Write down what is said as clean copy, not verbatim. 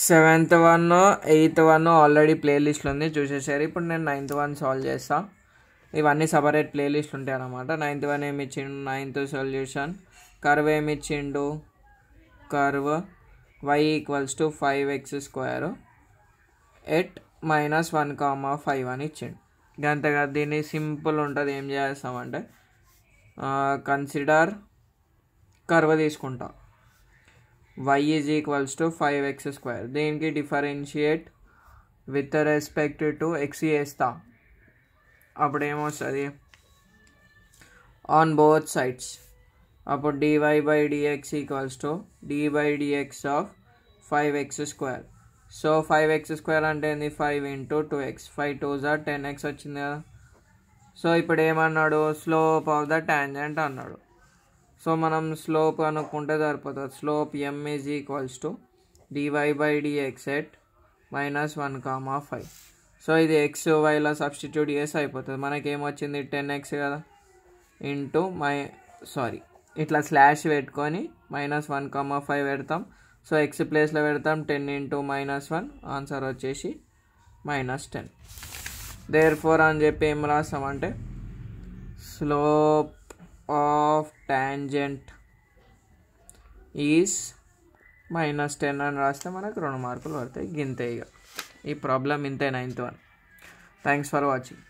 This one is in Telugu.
Seventh one, eighth one already ప్లేలిస్ట్లో ఉంది, చూసేసారు. ఇప్పుడు నేను 9th వన్ సాల్వ్ చేస్తా. ఇవన్నీ సపరేట్ ప్లేలిస్ట్ ఉంటాయి అన్నమాట. 9th వన్ ఏమి ఇచ్చిండు, 9th సొల్యూషన్. కర్వ్ ఏమి ఇచ్చిండు, కర్వ్ y = 5x² ఎట్ -1, 5 అని ఇచ్చిండు. అంతేగా, దీన్ని సింపుల్ ఉంటుంది. ఏం చేస్తామంటే కన్సిడర్ కర్వ్ తీసుకుంటా, y = 5x². దీనికి differentiate with respect to x చేస్తా. అప్పుడు ఏమొస్తుంది, ఆన్ బోత్ సైడ్స్. అప్పుడు dy/dx = d/dx of 5x². So 5x² అంటే ఏంది, 5 × 2x, 5 2s are 10x వచ్చింది కదా. సో ఇప్పుడు ఏమన్నాడు, స్లోప్ ఆఫ్ ద టాంజెంట్ అన్నాడు. సో మనం స్లోప్ అనుకుంటే సరిపోతుంది. Slope m = dy/dx at -1, 5. So ఇది x yలో సబ్స్టిట్యూట్ చేసి అయిపోతుంది. మనకేమొచ్చింది, 10x కదా, ఇంటూ ఇట్లా స్లాష్ పెట్టుకొని -1, 5 పెడతాం. సో x ప్లేస్లో పెడతాం, 10 × -1, ఆన్సర్ వచ్చేసి -10. దేర్ఫోర్ అని చెప్పి ఏం రాస్తామంటే స్లోప్ ఆఫ్ టాంజెంట్ ఈజ్ -10 అని రాస్తే మనకు 2 మార్కులు పడతాయి. గింతే. ఇక ఈ ప్రాబ్లం ఇంతే 9th one. Thanks for watching.